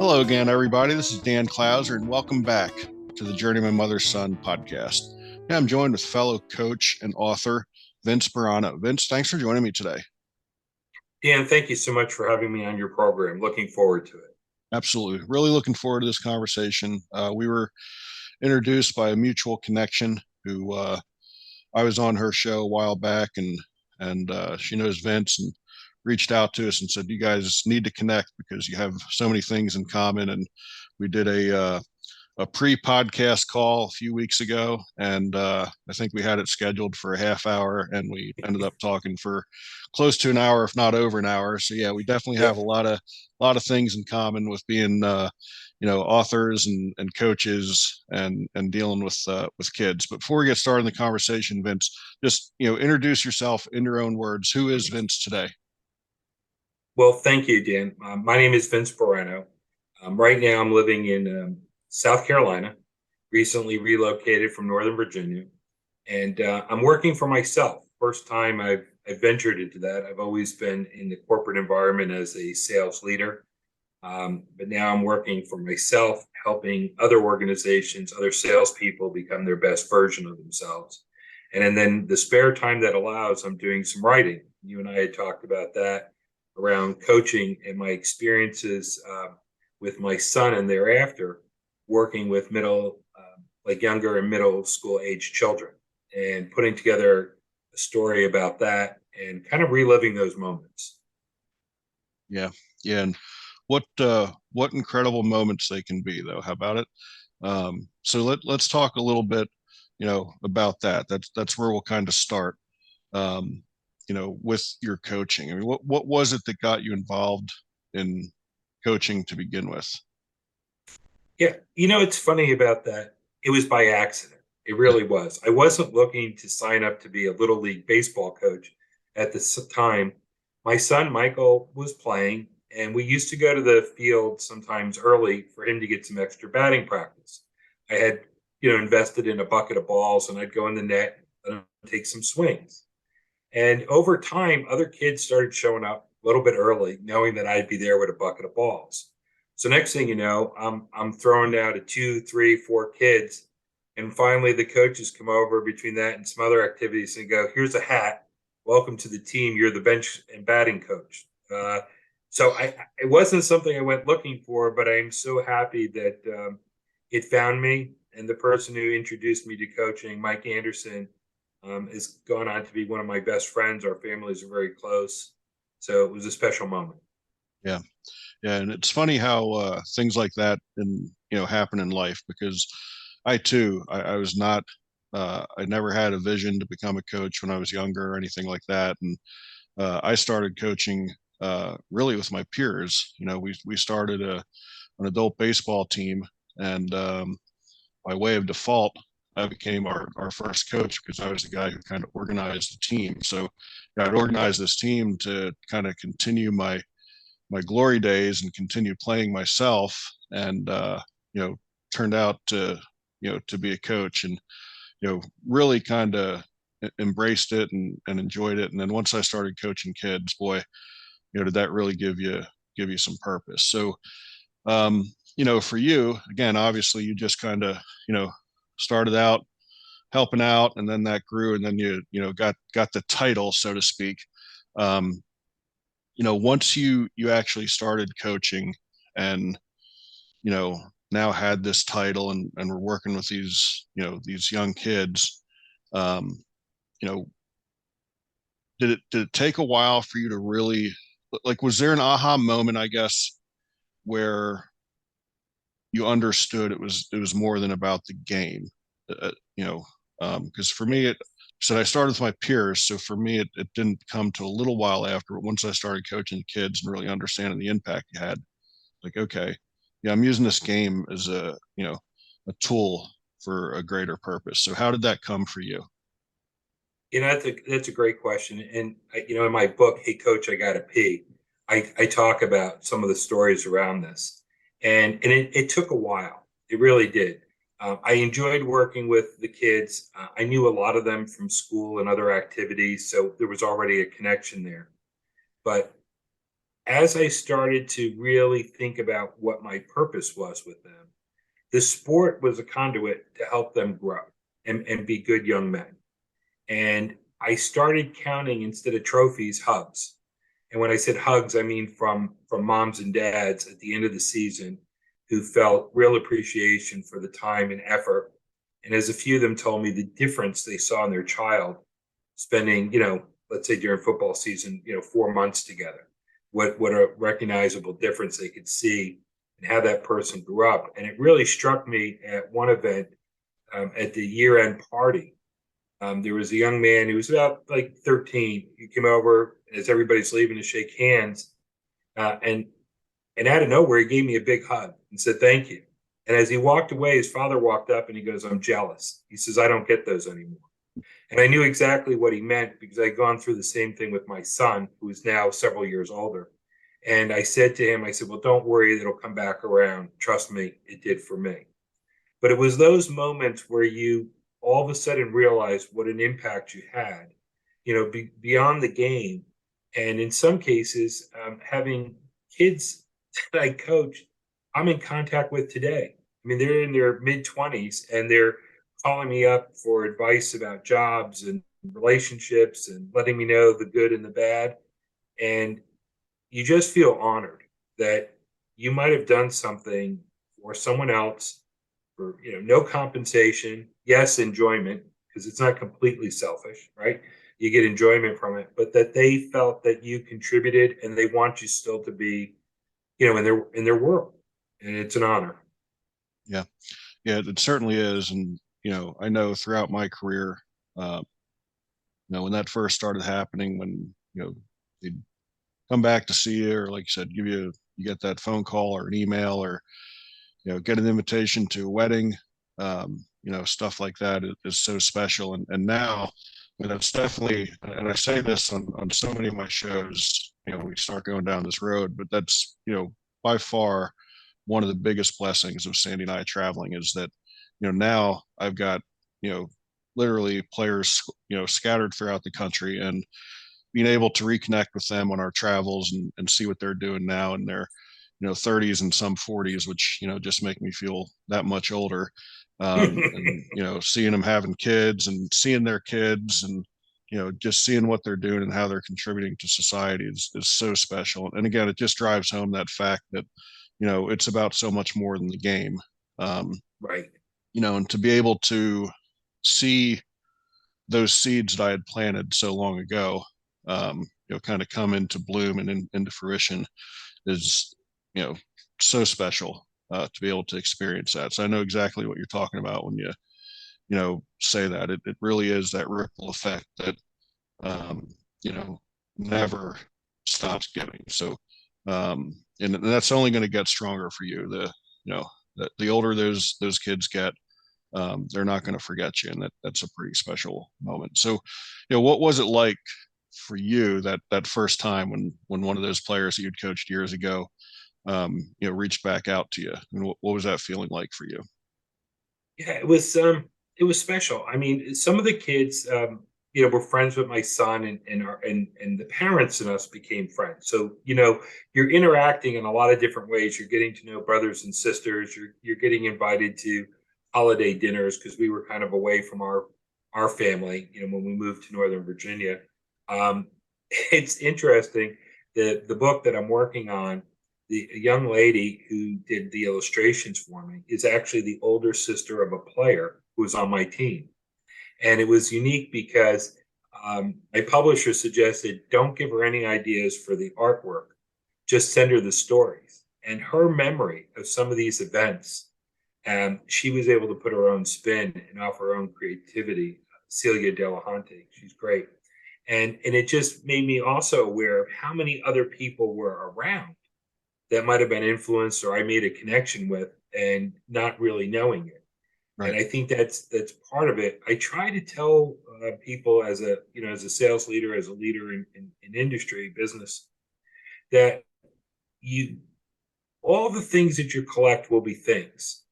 Hello again, everybody. This is Dan Clouser, and welcome back to the Journey of My Mother's Son podcast. Yeah, I'm joined with fellow coach and author Vince Burruano. Vince, thanks for joining me today. Dan, thank you so much for having me on your program. Looking forward to it. Absolutely. Really looking forward to this conversation. We were introduced by a mutual connection who I was on her show a while back, and she knows Vince and reached out to us and said, "You guys need to connect because you have so many things in common." And we did a pre-podcast call a few weeks ago, and I think we had it scheduled for a half hour, and we ended up talking for close to an hour, if not over an hour. So yeah, we definitely have Yep. a lot of things in common with being authors and coaches and dealing with kids. But before we get started in the conversation, Vince, just introduce yourself in your own words. Who is Vince today? Well, thank you, Dan. My name is Vince Burruano. Right now, I'm living in South Carolina, recently relocated from Northern Virginia, and I'm working for myself. First time I've ventured into that. I've always been in the corporate environment as a sales leader, but now I'm working for myself, helping other organizations, other salespeople become their best version of themselves. And then the spare time that allows, I'm doing some writing. You and I had talked about that around coaching and my experiences with my son and thereafter working with like younger and middle school age children and putting together a story about that and kind of reliving those moments. Yeah, yeah, and what incredible moments they can be, though. How about it? So let's talk a little bit, about that. That's where we'll kind of start. Um, with your coaching. I mean, what was it that got you involved in coaching to begin with? Yeah, it's funny about that. It was by accident. It really was. I wasn't looking to sign up to be a little league baseball coach at this time. My son Michael was playing, and we used to go to the field sometimes early for him to get some extra batting practice. I had, invested in a bucket of balls, and I'd go in the net and take some swings. And over time, other kids started showing up a little bit early, knowing that I'd be there with a bucket of balls. So next thing you know, I'm throwing down to two, three, four kids, and finally the coaches come over between that and some other activities and go, "Here's a hat. Welcome to the team. You're the bench and batting coach." So it wasn't something I went looking for, but I'm so happy that it found me. And the person who introduced me to coaching, Mike Anderson, has gone on to be one of my best friends. Our families are very close. So it was a special moment. Yeah, yeah, and it's funny how things like that happen in life because I too I was not I never had a vision to become a coach when I was younger or anything like that, and I started coaching really with my peers. We started an adult baseball team, and by way of default, I became our first coach because I was the guy who kind of organized the team. So I'd organized this team to kind of continue my glory days and continue playing myself, and you know turned out to be a coach, and really kind of embraced it and enjoyed it. And then once I started coaching kids, boy, did that really give you some purpose. So um, for you, again, obviously you just kind of, started out helping out, and then that grew, and then you got the title, so to speak. Um, once you actually started coaching and, you know, now had this title and we're working with these young kids, um, you know, did it take a while for you to really, like, was there an aha moment, I guess, where you understood it was more than about the game? Because for me, it said I started with my peers, so for me it didn't come to a little while after. But once I started coaching kids and really understanding the impact you had, like, okay, yeah, I'm using this game as a tool for a greater purpose. So how did that come for you? That's a great question. And in my book, "Hey Coach, I Gotta Pee," I talk about some of the stories around this, and it took a while. It really did. I enjoyed working with the kids. I knew a lot of them from school and other activities, so there was already a connection there. But as I started to really think about what my purpose was with them, the sport was a conduit to help them grow and be good young men. And I started counting, instead of trophies, hugs. And when I said hugs, I mean from moms and dads at the end of the season who felt real appreciation for the time and effort. And as a few of them told me the difference they saw in their child spending, let's say during football season, 4 months together, what a recognizable difference they could see and how that person grew up. And it really struck me at one event, at the year-end party. There was a young man who was about like 13. He came over as everybody's leaving to shake hands, and out of nowhere, he gave me a big hug and said thank you. And as he walked away, his father walked up and he goes, "I'm jealous." He says, "I don't get those anymore." And I knew exactly what he meant because I'd gone through the same thing with my son, who is now several years older. And I said to him, I said, "Well, don't worry, it'll come back around. Trust me, it did for me." But it was those moments where you all of a sudden realize what an impact you had, beyond the game. And in some cases, having kids that I coach, I'm in contact with today. I mean, they're in their mid 20s and they're calling me up for advice about jobs and relationships and letting me know the good and the bad. And you just feel honored that you might have done something for someone else for no compensation. Yes, enjoyment, because it's not completely selfish, right? You get enjoyment from it, but that they felt that you contributed and they want you still to be, in their world, and it's an honor. Yeah, yeah, it certainly is. And I know throughout my career, uh, when that first started happening, when they'd come back to see you, or like you said, you get that phone call or an email, or get an invitation to a wedding, stuff like that is so special. And now, it's definitely, and I say this on so many of my shows, we start going down this road, but that's, by far one of the biggest blessings of Sandy and I traveling is that, now I've got, you know, literally players, scattered throughout the country, and being able to reconnect with them on our travels and see what they're doing now in their 30s and some 40s, which just make me feel that much older. And seeing them having kids and seeing their kids, and just seeing what they're doing and how they're contributing to society is so special. And again, it just drives home that fact that it's about so much more than the game. um, Right. and to be able to see those seeds that I had planted so long ago, kind of come into bloom and into fruition is, you know, so special, to be able to experience that. So I know exactly what you're talking about when say that. It really is that ripple effect that, um, you know, never stops giving. So, and that's only going to get stronger for you. The older those kids get, they're not going to forget you, and that's a pretty special moment. So, what was it like for you that first time when one of those players that you'd coached years ago, reached back out to you, and what was that feeling like for you? Yeah, it was special. I mean, some of the kids, were friends with my son, and the parents and us became friends. So, you're interacting in a lot of different ways. You're getting to know brothers and sisters. You're getting invited to holiday dinners because we were kind of away from our family, when we moved to Northern Virginia. Um, it's interesting that the book that I'm working on, the young lady who did the illustrations for me is actually the older sister of a player who was on my team. And it was unique because my publisher suggested don't give her any ideas for the artwork, just send her the stories. And her memory of some of these events, she was able to put her own spin and offer her own creativity. Celia Delahunty, she's great. And it just made me also aware of how many other people were around that might have been influenced or I made a connection with and not really knowing it. And Right. I think that's part of it. I try to tell people as a sales leader, as a leader in industry business, that you all the things that you collect will be things.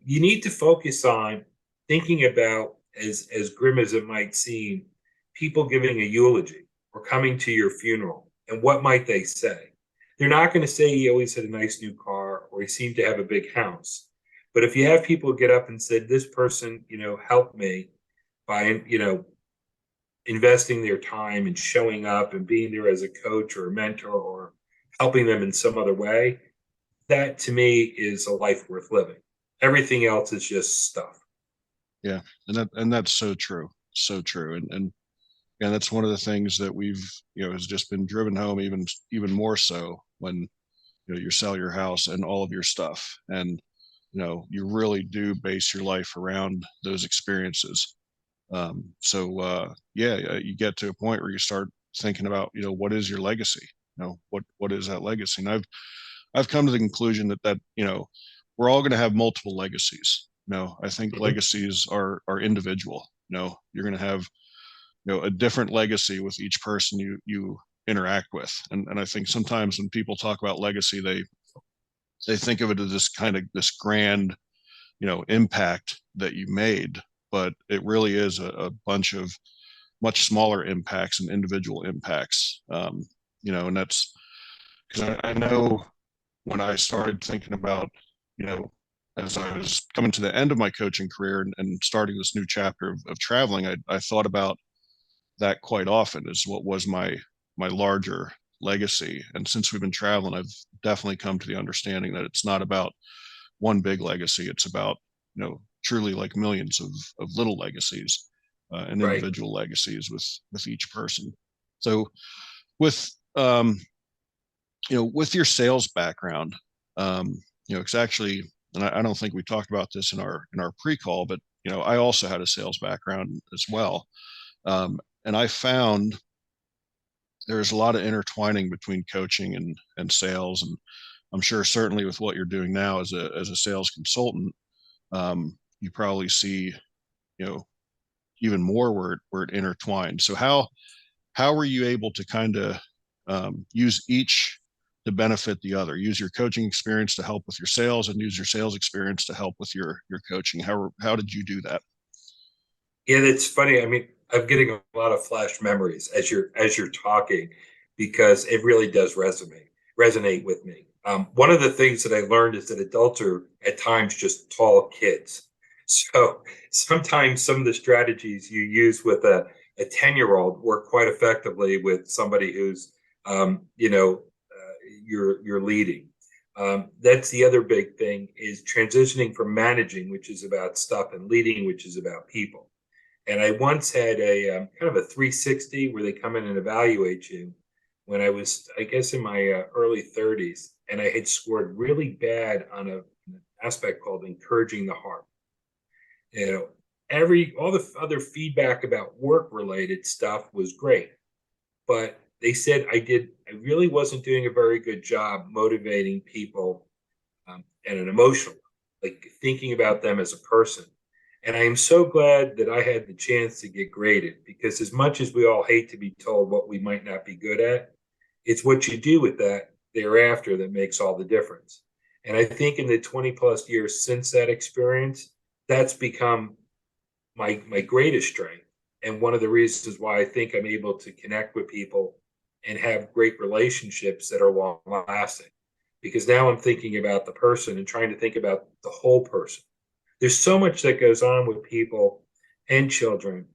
You need to focus on thinking about, as grim as it might seem, people giving a eulogy or coming to your funeral, and what might they say? They're not going to say he always had a nice new car or he seemed to have a big house. But if you have people get up and said, this person, helped me by, investing their time and showing up and being there as a coach or a mentor or helping them in some other way, that to me is a life worth living. Everything else is just stuff. Yeah, and that's so true, so true, and that's one of the things that we've has just been driven home even more so when you sell your house and all of your stuff, and you really do base your life around those experiences. So yeah, you get to a point where you start thinking about what is your legacy. What is that legacy? And I've come to the conclusion that we're all going to have multiple legacies. I think Mhm. legacies are individual. You're going to have a different legacy with each person you interact with, and I think sometimes when people talk about legacy, they think of it as this grand impact that you made, but it really is a bunch of much smaller impacts and individual impacts. And that's because I know when I started thinking about, you know, as I was coming to the end of my coaching career and starting this new chapter of traveling, I thought about that quite often as what was my larger legacy. And since we've been traveling, I've definitely come to the understanding that it's not about one big legacy. It's about, truly like millions of little legacies and Right. individual legacies with each person. So with um, with your sales background, it's actually, and I don't think we talked about this in our pre-call, but I also had a sales background as well, and I found there's a lot of intertwining between coaching and sales, and I'm sure certainly with what you're doing now as a sales consultant, you probably see you know even more where it intertwined. So how were you able to kind of use each to benefit the other? Use your coaching experience to help with your sales, and use your sales experience to help with your coaching. How did you do that? Yeah, that's funny. I mean, I'm getting a lot of flash memories as you're talking because it really does resonate with me. One of the things that I learned is that adults are at times just tall kids. So sometimes some of the strategies you use with a 10-year-old work quite effectively with somebody who's you're leading. That's the other big thing is transitioning from managing, which is about stuff, and leading, which is about people. And I once had a kind of a 360 where they come in and evaluate you when I was, I guess, in my early 30s. And I had scored really bad on an aspect called encouraging the heart. You know, all the other feedback about work related stuff was great. But they said I really wasn't doing a very good job motivating people and an emotional, like thinking about them as a person. And I am so glad that I had the chance to get graded because as much as we all hate to be told what we might not be good at, it's what you do with that thereafter that makes all the difference. And I think in the 20 plus years since that experience, that's become my greatest strength. And one of the reasons why I think I'm able to connect with people and have great relationships that are long lasting. Because now I'm thinking about the person and trying to think about the whole person. There's so much that goes on with people and children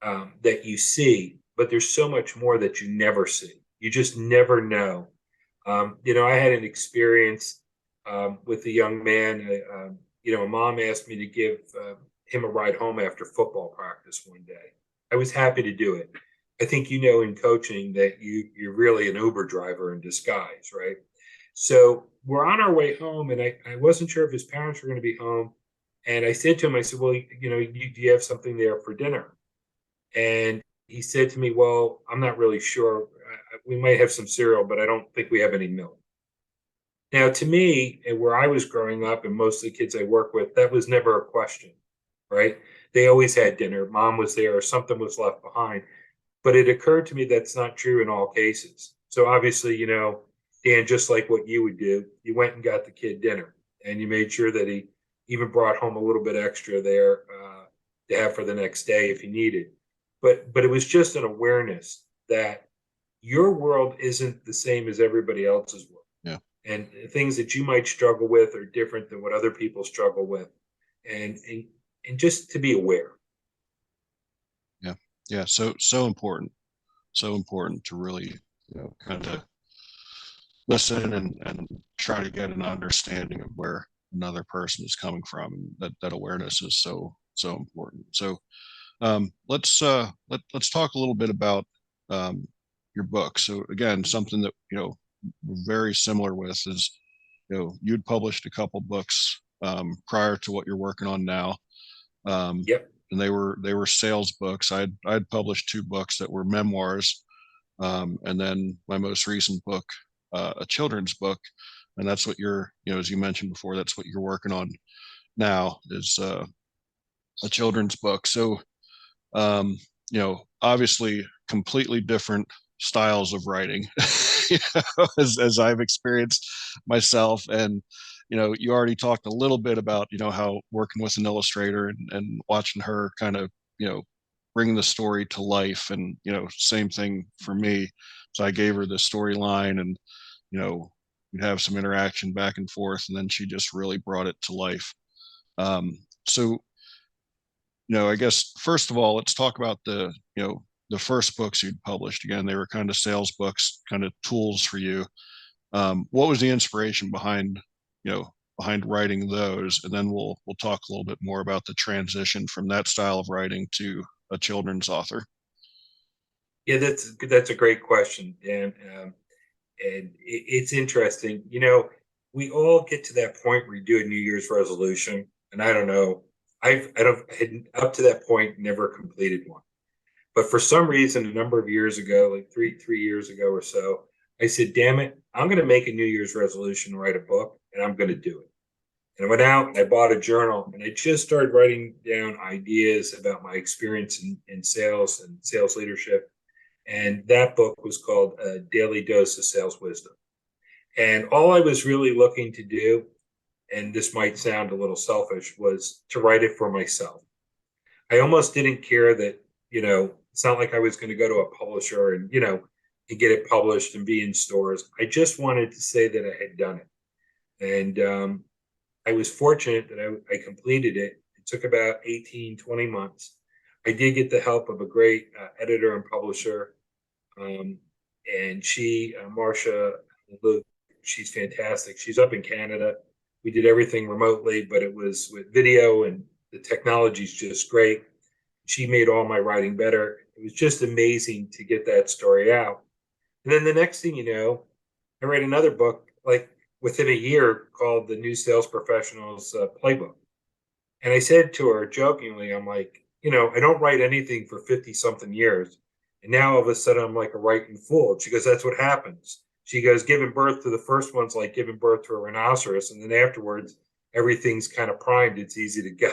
that you see, but there's so much more that you never see. You just never know. I had an experience with a young man. A mom asked me to give him a ride home after football practice one day. I was happy to do it. I think in coaching that you're really an Uber driver in disguise, right? So we're on our way home, and I wasn't sure if his parents were going to be home. And I said to him, I said, well, do you have something there for dinner? And he said to me, well, I'm not really sure. We might have some cereal, but I don't think we have any milk. Now, to me, and where I was growing up, and most of the kids I work with, that was never a question, right? They always had dinner. Mom was there, or something was left behind. But it occurred to me that's not true in all cases. So obviously, Dan, just like what you would do, you went and got the kid dinner, and you made sure that he even brought home a little bit extra there to have for the next day if he needed. But it was just an awareness that your world isn't the same as everybody else's world. and things that you might struggle with are different than what other people struggle with, and and and just to be aware. Yeah. Yeah. So important to really, kind of listen and try to get an understanding of where another person is coming from. And that awareness is so important. So let's talk a little bit about um, your book. So again, something that we're very similar with is you'd published a couple books prior to what you're working on now, um, Yep. and they were sales books. I'd published two books that were memoirs, and then my most recent book, a children's book, and that's what you're as you mentioned before, that's what you're working on now is a children's book. So obviously completely different styles of writing, as I've experienced myself. And, you already talked a little bit about, how working with an illustrator and watching her kind of, bring the story to life. And, same thing for me. So I gave her the storyline and, we'd have some interaction back and forth. And then she just really brought it to life. So I guess first of all, let's talk about the first books you'd published. Again, they were kind of sales books, kind of tools for you. What was the inspiration behind writing those? And then we'll talk a little bit more about the transition from that style of writing to a children's author. Yeah, that's a great question, Dan. And it's interesting. We all get to that point where you do a New Year's resolution, and I don't know, I don't had up to that point never completed one. But for some reason, a number of years ago, like three years ago or so, I said, "Damn it, I'm going to make a New Year's resolution, write a book, and I'm going to do it." And I went out and I bought a journal, and I just started writing down ideas about my experience in sales and sales leadership. And that book was called A Daily Dose of Sales Wisdom. And all I was really looking to do, and this might sound a little selfish, was to write it for myself. I almost didn't care that, it's not like I was going to go to a publisher and get it published and be in stores. I just wanted to say that I had done it. And I was fortunate that I completed it. It took about 18, 20 months. I did get the help of a great editor and publisher. Um, and she, Marcia Luke, she's fantastic. She's up in Canada. We did everything remotely, but it was with video, and the technology's just great. She made all my writing better. It was just amazing to get that story out. And then the next thing you know, I read another book like within a year called The New Sales Professional's Playbook. And I said to her jokingly, I'm like, I don't write anything for 50 something years. And now all of a sudden I'm like a writing fool. She goes, that's what happens. She goes, giving birth to the first one's like giving birth to a rhinoceros. And then afterwards, everything's kind of primed. It's easy to go.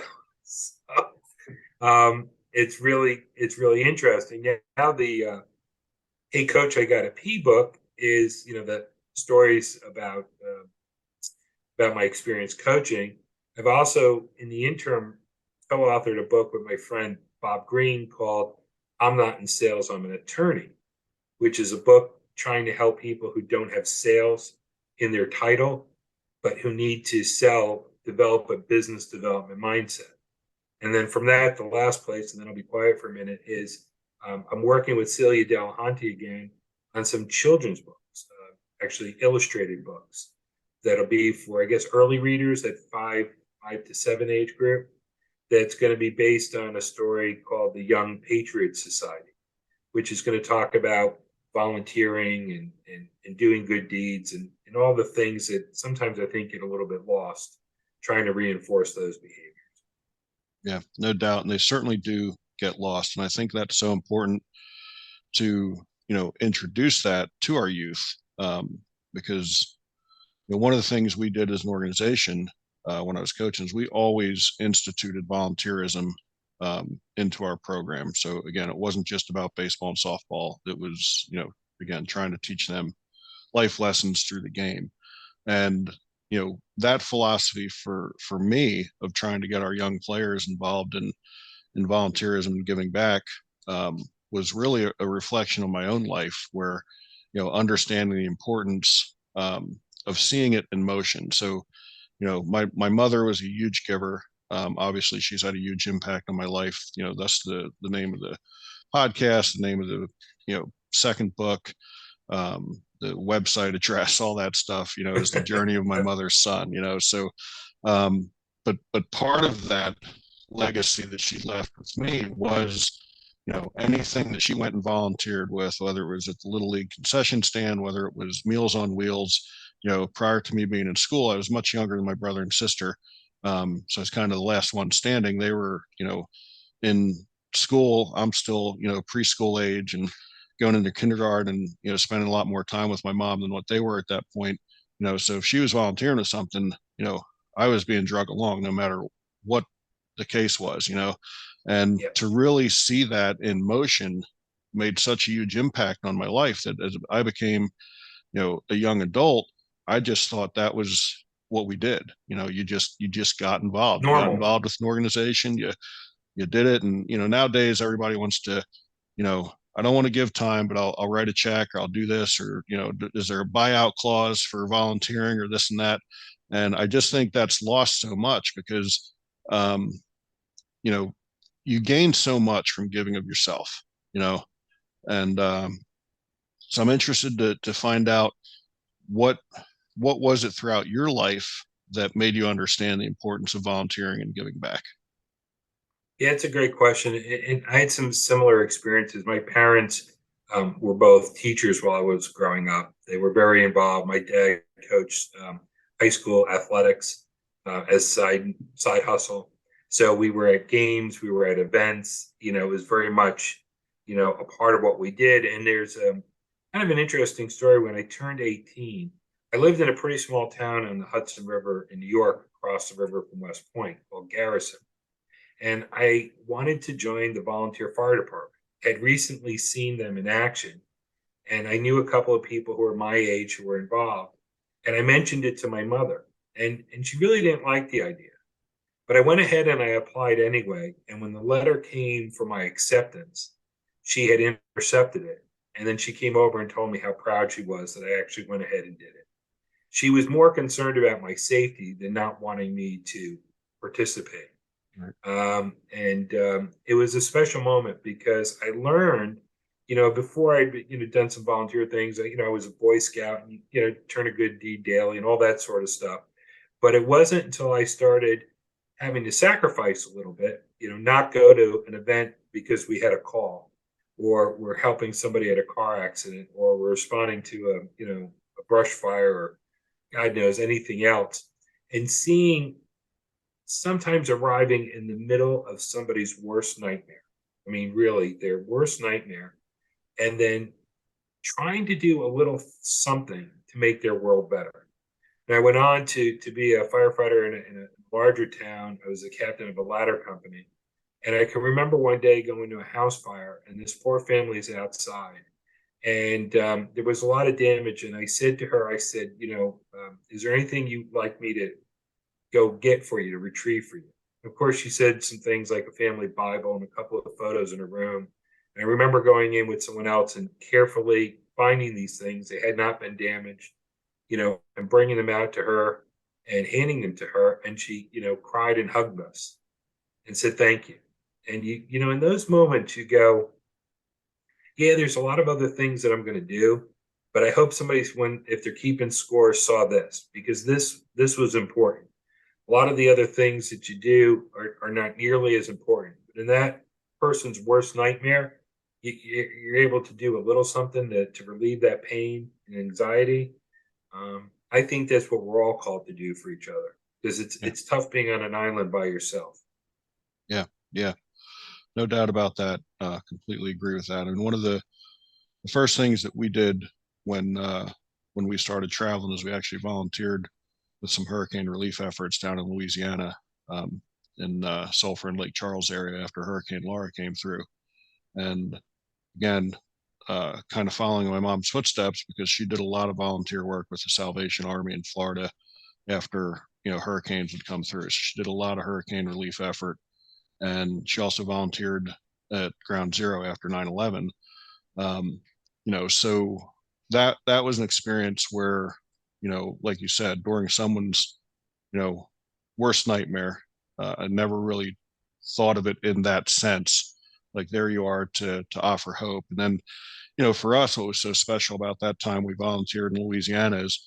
So, it's really interesting. Now the Hey Coach, I Got a P book is, the stories about my experience coaching. I've also, in the interim, co-authored a book with my friend Bob Green called "I'm Not in Sales, I'm an Attorney," which is a book trying to help people who don't have sales in their title, but who need to develop a business development mindset. And then from that, the last place, and then I'll be quiet for a minute, is I'm working with Celia Delahanty again on some children's books, actually illustrated books that'll be for, I guess, early readers at five to seven age group. That's going to be based on a story called the Young Patriot Society, which is going to talk about volunteering and doing good deeds and all the things that sometimes I think get a little bit lost trying to reinforce those behaviors. Yeah, no doubt. And they certainly do get lost. And I think that's so important to, introduce that to our youth, because one of the things we did as an organization when I was coaching is we always instituted volunteerism into our program. So again, it wasn't just about baseball and softball. It was, again, trying to teach them life lessons through the game. And that philosophy for me of trying to get our young players involved in volunteerism and giving back um, was really a reflection of my own life, where understanding the importance of seeing it in motion. So, my mother was a huge giver. Obviously, she's had a huge impact on my life. That's the name of the podcast, the name of the second book, the website address, all that stuff. Is the journey of my mother's son. So, but part of that legacy that she left with me was anything that she went and volunteered with, whether it was at the Little League concession stand, whether it was Meals on Wheels. Prior to me being in school, I was much younger than my brother and sister. So I was kind of the last one standing. They were, in school. I'm still, preschool age and going into kindergarten and, spending a lot more time with my mom than what they were at that point. So if she was volunteering with something, I was being drug along no matter what the case was, and Yeah. to really see that in motion made such a huge impact on my life that as I became, a young adult, I just thought that was what we did. You just got involved. You got Normal. involved with an organization. You did it, and nowadays everybody wants to, I don't want to give time, but I'll write a check or I'll do this, or is there a buyout clause for volunteering or this and that? And I just think that's lost so much because um, you know you gain so much from giving of yourself, you know and so I'm interested to find out what what was it throughout your life that made you understand the importance of volunteering and giving back. Yeah, it's a great question. And I had some similar experiences. My parents were both teachers while I was growing up. They were very involved. My dad coached high school athletics as side hustle. So we were at games, we were at events. It was very much, a part of what we did. And there's kind of an interesting story. When I turned 18, I lived in a pretty small town on the Hudson River in New York, across the river from West Point, called Garrison, and I wanted to join the volunteer fire department. Had recently seen them in action, and I knew a couple of people who were my age who were involved. And I mentioned it to my mother, and she really didn't like the idea. But I went ahead and I applied anyway. And when the letter came for my acceptance, she had intercepted it. And then she came over and told me how proud she was that I actually went ahead and did it. She was more concerned about my safety than not wanting me to participate. Right. And it was a special moment because I learned, before I'd done some volunteer things. I was a Boy Scout and turn a good deed daily and all that sort of stuff. But it wasn't until I started having to sacrifice a little bit, not go to an event because we had a call, or we're helping somebody at a car accident, or we're responding to a brush fire, or God knows anything else, and seeing sometimes arriving in the middle of somebody's worst nightmare. I mean, really, their worst nightmare, and then trying to do a little something to make their world better. And I went on to be a firefighter in a larger town. I was a captain of a ladder company. And I can remember one day going to a house fire, and this poor family's outside. And there was a lot of damage. And I said to her, I said, is there anything you'd like me to go get for you, to retrieve for you? Of course, she said some things like a family Bible and a couple of photos in her room. And I remember going in with someone else and carefully finding these things. They had not been damaged, and bringing them out to her and handing them to her. And she, cried and hugged us and said, thank you. And in those moments you go, yeah, there's a lot of other things that I'm going to do, but I hope somebody's, when, if they're keeping score, saw this, because this was important. A lot of the other things that you do are not nearly as important. But in that person's worst nightmare, you're able to do a little something to relieve that pain and anxiety. I think that's what we're all called to do for each other, because it's Yeah. it's tough being on an island by yourself. Yeah. Yeah. No doubt about that. Completely agree with that. And one of the first things that we did when when we started traveling is we actually volunteered with some hurricane relief efforts down in Louisiana, in Sulphur and Lake Charles area after Hurricane Laura came through. And again, kind of following my mom's footsteps because she did a lot of volunteer work with the Salvation Army in Florida after hurricanes would come through. So she did a lot of hurricane relief effort, and she also volunteered at Ground Zero after 9/11. Um, so that was an experience where like you said, during someone's, you know, worst nightmare. I never really thought of it in that sense. Like there you are to offer hope. And then, for us, what was so special about that time we volunteered in Louisiana is,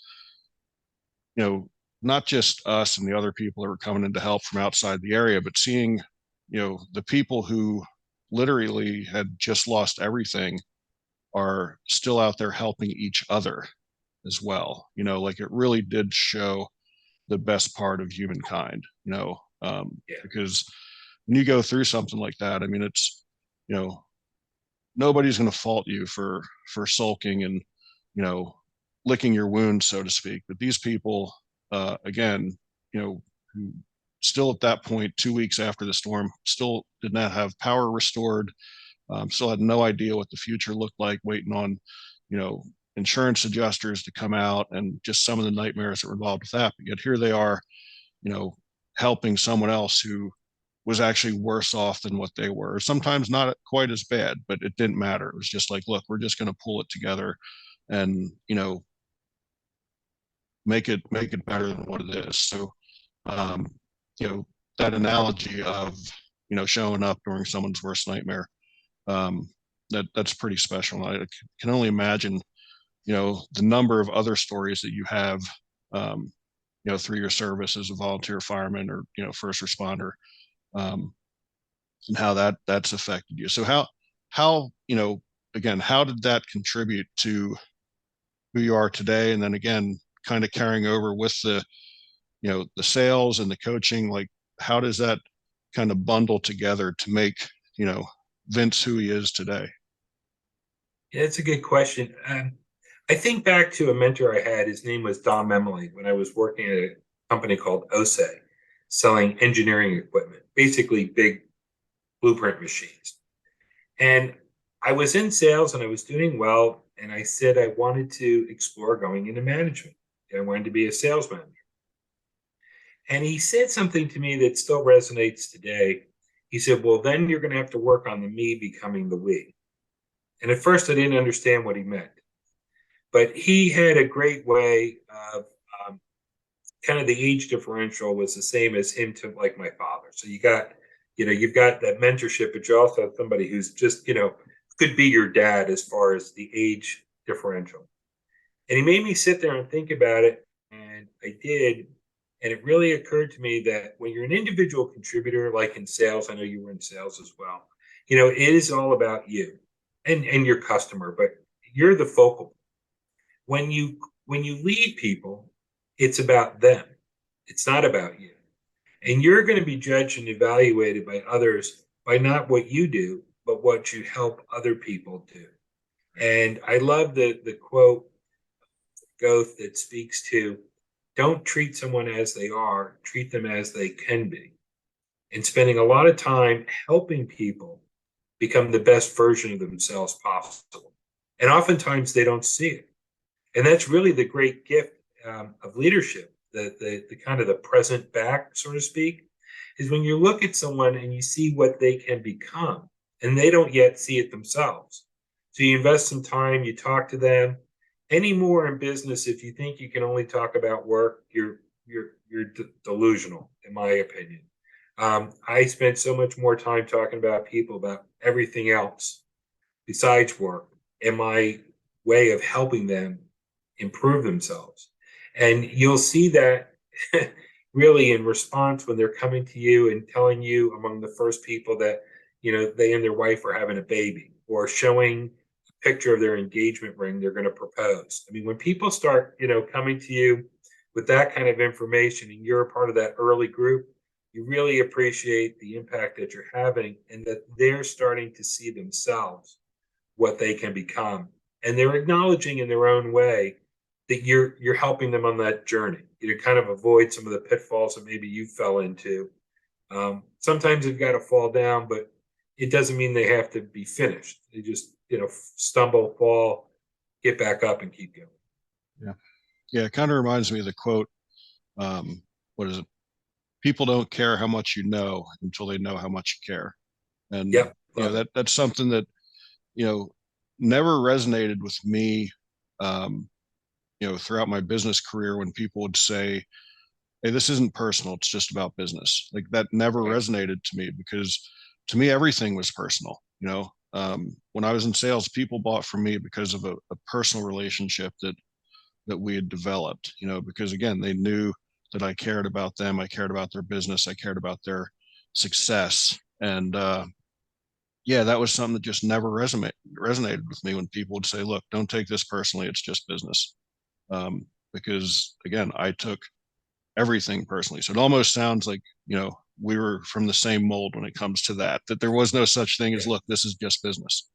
you know, not just us and the other people that were coming in to help from outside the area, but seeing, the people who literally had just lost everything are still out there helping each other as well. Like it really did show the best part of humankind, Yeah. because when you go through something like that, I mean, it's, you know, nobody's going to fault you for sulking and, you know, licking your wounds, so to speak. But these people, again, who still at that point, 2 weeks after the storm, still did not have power restored, still had no idea what the future looked like, waiting on, you know, insurance adjusters to come out and just some of the nightmares that were involved with that. But yet here they are, helping someone else who was actually worse off than what they were. Sometimes not quite as bad, but it didn't matter. It was just like, look, we're just going to pull it together and, make it better than what it is. So, um, you know, that analogy of, showing up during someone's worst nightmare, um, that's pretty special. I can only imagine, the number of other stories that you have, um, through your service as a volunteer fireman or, first responder, um, and how that's affected you. So how, again, how did that contribute to who you are today? And then again, kind of carrying over with the sales and the coaching, like how does that kind of bundle together to make, you know, Vince who he is today? Yeah, it's a good question. I think back to a mentor I had. His name was Don Memley when I was working at a company called OSE, selling engineering equipment, basically big blueprint machines. And I was in sales and I was doing well. And I said I wanted to explore going into management. I wanted to be a sales manager. And he said something to me that still resonates today. He said, well, then you're going to have to work on the me becoming the we. And at first, I didn't understand what he meant. But he had a great way of kind of the age differential was the same as him to like my father. So you've got that mentorship, but you also have somebody who's just, could be your dad as far as the age differential. And he made me sit there and think about it. And I did. And it really occurred to me that when you're an individual contributor, like in sales, I know you were in sales as well, it is all about you and your customer, but you're the focal. When you lead people, it's about them. It's not about you. And you're going to be judged and evaluated by others by not what you do, but what you help other people do. And I love the quote Goethe that speaks to don't treat someone as they are, treat them as they can be. And spending a lot of time helping people become the best version of themselves possible. And oftentimes they don't see it. And that's really the great gift of leadership, the kind of the present back, so to speak, is when you look at someone and you see what they can become, and they don't yet see it themselves. So you invest some time, you talk to them. Any more in business, if you think you can only talk about work, you're delusional, in my opinion. I spent so much more time talking about people, about everything else besides work, and my way of helping them improve themselves. And you'll see that really in response when they're coming to you and telling you among the first people that, they and their wife are having a baby or showing a picture of their engagement ring they're going to propose. I mean, when people start, coming to you with that kind of information and you're a part of that early group, you really appreciate the impact that you're having and that they're starting to see themselves what they can become. And they're acknowledging in their own way that you're helping them on that journey. You kind of avoid some of the pitfalls that maybe you fell into. Sometimes they've got to fall down, but it doesn't mean they have to be finished. They just, stumble, fall, get back up, and keep going. Yeah. Yeah. It kind of reminds me of the quote, what is it? People don't care how much you know until they know how much you care. And, Yep, love it. that's something that, you know, never resonated with me, um, throughout my business career when people would say, hey, this isn't personal, it's just about business. Like that never Right. resonated to me because to me, everything was personal. When I was in sales, people bought from me because of a personal relationship that we had developed, because again, they knew that I cared about them. I cared about their business. I cared about their success. And yeah, that was something that just never resonated with me when people would say, look, don't take this personally. It's just business. Because again, I took everything personally. So it almost sounds like, we were from the same mold when it comes to that there was no such thing as, Yeah. look, this is just business.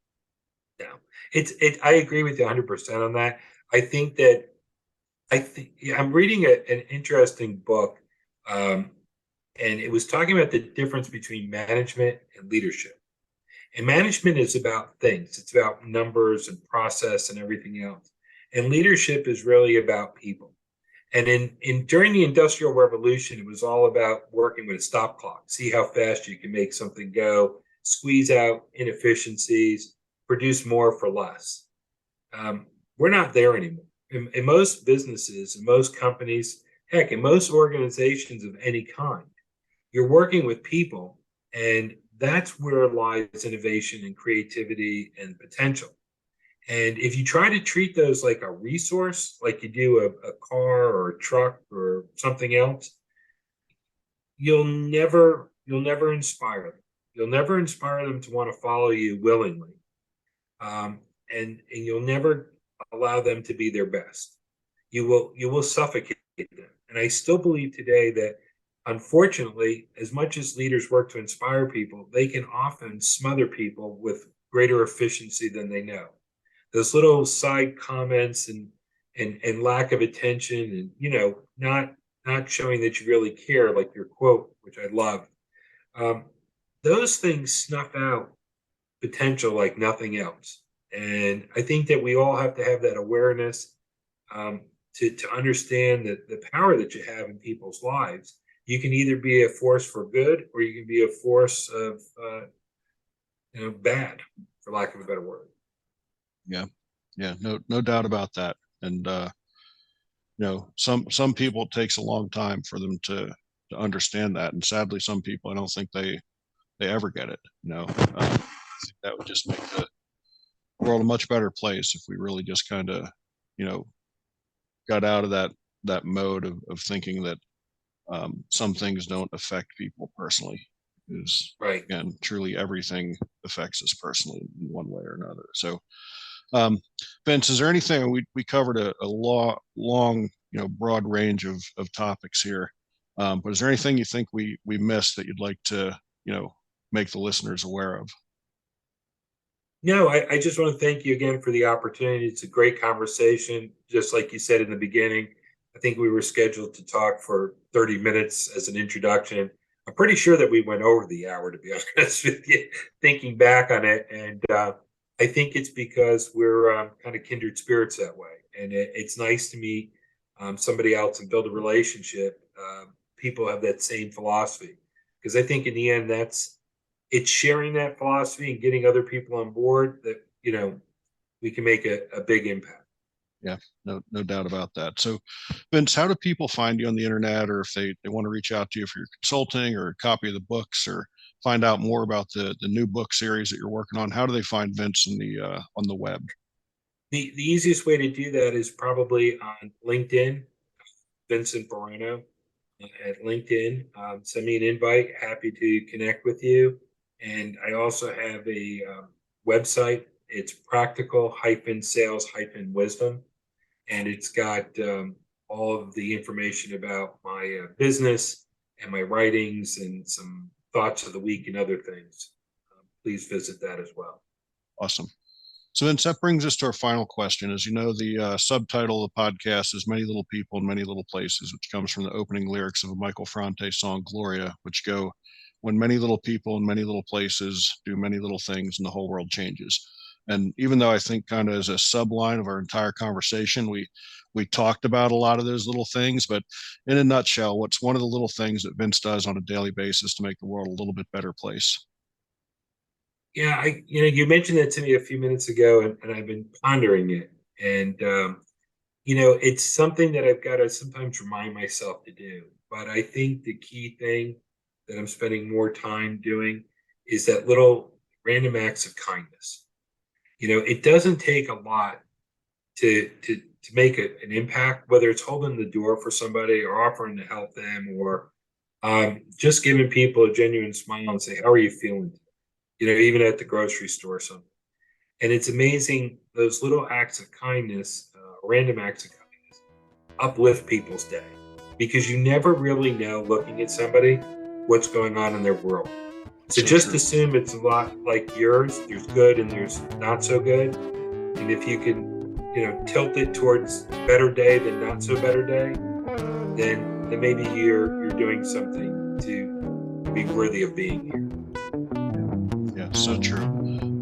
No, I agree with you 100% on that. I think that yeah, I'm reading an interesting book, um, and it was talking about the difference between management and leadership. And management is about things. It's about numbers and process and everything else. And leadership is really about people. And in during the Industrial Revolution, it was all about working with a stop clock, see how fast you can make something go, squeeze out inefficiencies, produce more for less. Um, we're not there anymore. In most businesses, in most companies, heck, in most organizations of any kind, you're working with people, and that's where lies innovation and creativity and potential. And if you try to treat those like a resource, like you do a car or a truck or something else, you'll never inspire them. You'll never inspire them to want to follow you willingly, and you'll never allow them to be their best. You will suffocate them. And I still believe today that, unfortunately, as much as leaders work to inspire people, they can often smother people with greater efficiency than they know. Those little side comments and lack of attention, and not showing that you really care, like your quote, which I love. Um, those things snuff out potential like nothing else. And I think that we all have to have that awareness, to understand that the power that you have in people's lives. You can either be a force for good, or you can be a force of bad, for lack of a better word. Yeah. Yeah. No doubt about that. And, some people, it takes a long time for them to understand that. And sadly, some people, I don't think they ever get it. I think that would just make the world a much better place if we really just kind of, you know, got out of that mode of thinking that some things don't affect people personally. Because Right. again, truly everything affects us personally in one way or another. So, um, Vince, is there anything we covered long, broad range of topics here? But is there anything you think we missed that you'd like to, make the listeners aware of? No, I just want to thank you again for the opportunity. It's a great conversation. Just like you said in the beginning, I think we were scheduled to talk for 30 minutes as an introduction. I'm pretty sure that we went over the hour, to be honest with you, thinking back on it. And I think it's because we're kind of kindred spirits that way. And it's nice to meet somebody else and build a relationship. People have that same philosophy. Because I think in the end, it's sharing that philosophy and getting other people on board that we can make a big impact. Yeah, no doubt about that. So, Vince, how do people find you on the internet, or if they want to reach out to you for your consulting or a copy of the books, or find out more about the new book series that you're working on? How do they find Vince on the web? The easiest way to do that is probably on LinkedIn, Vincent Burruano at LinkedIn. Send me an invite. Happy to connect with you. And I also have a website. It's practical-sales-wisdom, and it's got all of the information about my business and my writings and some thoughts of the week and other things. Please visit that as well. Awesome. So then that brings us to our final question. As you know, the subtitle of the podcast is Many Little People in Many Little Places, which comes from the opening lyrics of a Michael Franti song, Gloria, which go, when many little people in many little places do many little things and the whole world changes. And even though I think kind of as a subline of our entire conversation, we talked about a lot of those little things, but in a nutshell, what's one of the little things that Vince does on a daily basis to make the world a little bit better place? Yeah, you mentioned that to me a few minutes ago, and I've been pondering it. And it's something that I've got to sometimes remind myself to do. But I think the key thing that I'm spending more time doing is that little random acts of kindness. It doesn't take a lot to make an impact, whether it's holding the door for somebody or offering to help them or just giving people a genuine smile and say, "How are you feeling?" Even at the grocery store or something. And it's amazing those little acts of kindness, random acts of kindness, uplift people's day because you never really know looking at somebody what's going on in their world. So So just true. assume it's a lot like yours. There's good and there's not so good. And if you can, tilt it towards better day than not so better day, then maybe you're doing something to be worthy of being here. Yeah, so true.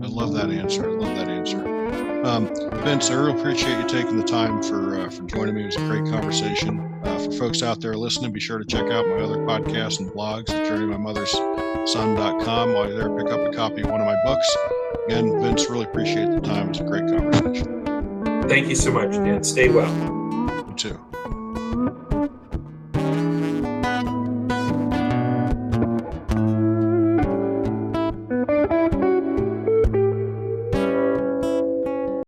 I love that answer. I love that answer. Vince, I really appreciate you taking the time for joining me. It was a great conversation. For folks out there listening, be sure to check out my other podcasts and blogs at journeymymotherson.com. While you're there, pick up a copy of one of my books. Again, Vince, really appreciate the time. It was a great conversation. Thank you so much, Dan. Stay well. You too.